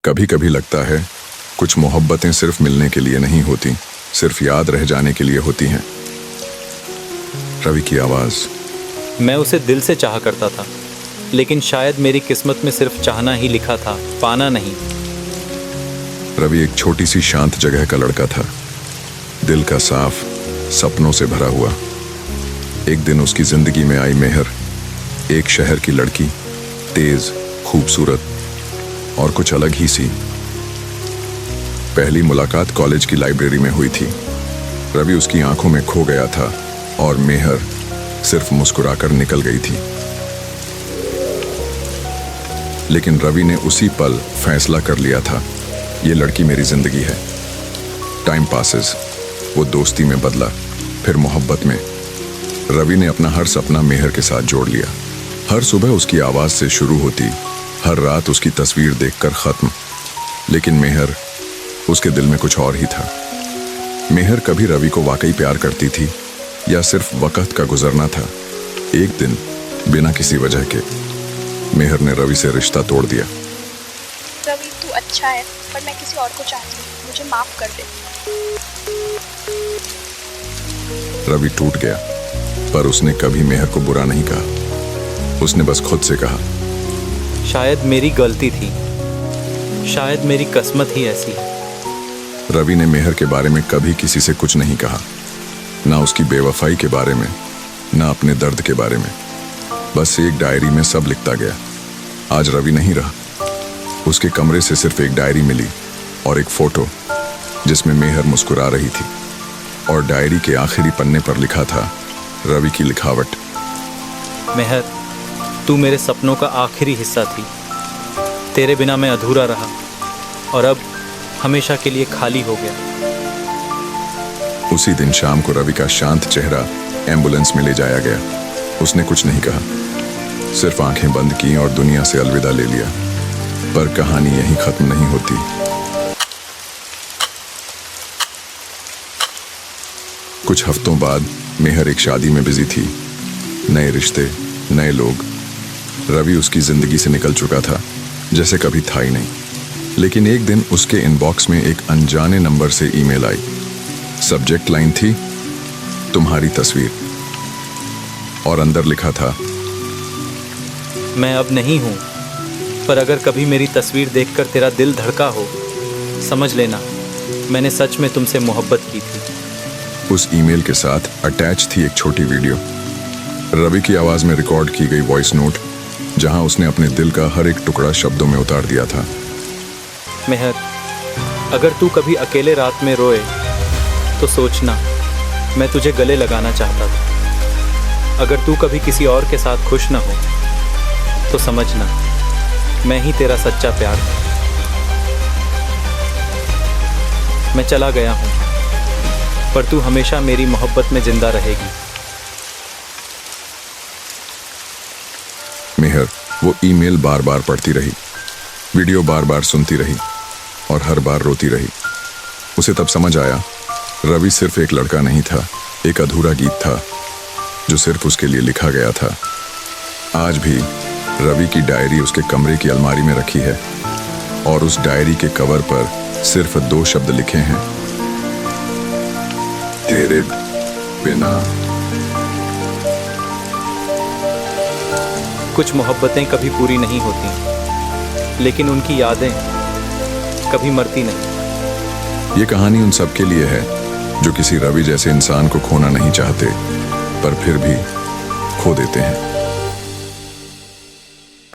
कभी कभी लगता है कुछ मोहब्बतें सिर्फ मिलने के लिए नहीं होती, सिर्फ याद रह जाने के लिए होती हैं। रवि की आवाज़। मैं उसे दिल से चाहा करता था, लेकिन शायद मेरी किस्मत में सिर्फ चाहना ही लिखा था, पाना नहीं। रवि एक छोटी सी शांत जगह का लड़का था, दिल का साफ, सपनों से भरा हुआ। एक दिन उसकी जिंदगी में आई मेहर, एक शहर की लड़की, तेज, खूबसूरत और कुछ अलग ही सी। पहली मुलाकात कॉलेज की लाइब्रेरी में हुई थी। रवि उसकी आंखों में खो गया था और मेहर सिर्फ मुस्कुराकर निकल गई थी। लेकिन रवि ने उसी पल फैसला कर लिया था, ये लड़की मेरी जिंदगी है। टाइम पासेस, वो दोस्ती में बदला, फिर मोहब्बत में। रवि ने अपना हर सपना मेहर के साथ जोड़ लिया। हर सुबह उसकी आवाज़ से शुरू होती, हर रात उसकी तस्वीर देखकर ख़त्म। लेकिन मेहर, उसके दिल में कुछ और ही था। मेहर कभी रवि को वाकई प्यार करती थी या सिर्फ वक्त का गुजरना था। एक दिन बिना किसी वजह के मेहर ने रवि से रिश्ता तोड़ दिया। रवि, तू अच्छा है, पर मैं किसी और को चाहती हूँ, मुझे माफ कर दे। रवि टूट गया, पर उसने कभी मेहर को बुरा नहीं कहा। उसने बस खुद से कहा, शायद मेरी गलती थी, शायद मेरी किस्मत ही ऐसी है। रवि ने मेहर के बारे में कभी किसी से कुछ नहीं कहा, ना उसकी बेवफाई के बारे में, ना अपने दर्द के बारे में। बस एक डायरी में सब लिखता गया। आज रवि नहीं रहा। उसके कमरे से सिर्फ एक डायरी मिली और एक फोटो जिसमें मेहर मुस्कुरा रही थी। और डायरी के आखिरी पन्ने पर लिखा था रवि की लिखावट, मेहर, तू मेरे सपनों का आखिरी हिस्सा थी। तेरे बिना मैं अधूरा रहा और अब हमेशा के लिए खाली हो गया। उसी दिन शाम को रवि का शांत चेहरा एम्बुलेंस में ले जाया गया। उसने कुछ नहीं कहा, सिर्फ आंखें बंद की और दुनिया से अलविदा ले लिया। पर कहानी यहीं खत्म नहीं होती। कुछ हफ्तों बाद मेहर एक शादी में बिजी थी। नए रिश्ते, नए लोग। रवि उसकी जिंदगी से निकल चुका था जैसे कभी था ही नहीं। लेकिन एक दिन उसके इनबॉक्स में एक अनजाने नंबर से ईमेल आई। सब्जेक्ट लाइन थी, तुम्हारी तस्वीर, और अंदर लिखा था, मैं अब नहीं हूँ, पर अगर कभी मेरी तस्वीर देखकर तेरा दिल धड़का हो, समझ लेना मैंने सच में तुमसे मोहब्बत की थी। उस ईमेल के साथ अटैच थी एक छोटी वीडियो, रवि की आवाज़ में रिकॉर्ड की गई वॉइस नोट, जहां उसने अपने दिल का हर एक टुकड़ा शब्दों में उतार दिया था। मेहर, अगर तू कभी अकेले रात में रोए तो सोचना मैं तुझे गले लगाना चाहता था। अगर तू कभी किसी और के साथ खुश ना हो तो समझना मैं ही तेरा सच्चा प्यार था। मैं चला गया हूँ, पर तू हमेशा मेरी मोहब्बत में जिंदा रहेगी। मेहर वो ईमेल बार बार पढ़ती रही, वीडियो बार बार सुनती रही और हर बार रोती रही। उसे तब समझ आया, रवि सिर्फ एक लड़का नहीं था, एक अधूरा गीत था जो सिर्फ उसके लिए लिखा गया था। आज भी रवि की डायरी उसके कमरे की अलमारी में रखी है और उस डायरी के कवर पर सिर्फ 2 शब्द लिखे हैं, तेरे बिना। कुछ मोहब्बतें कभी पूरी नहीं होती, लेकिन उनकी यादें कभी मरती नहीं। ये कहानी उन सबके लिए है जो किसी रवि जैसे इंसान को खोना नहीं चाहते, पर फिर भी खो देते हैं।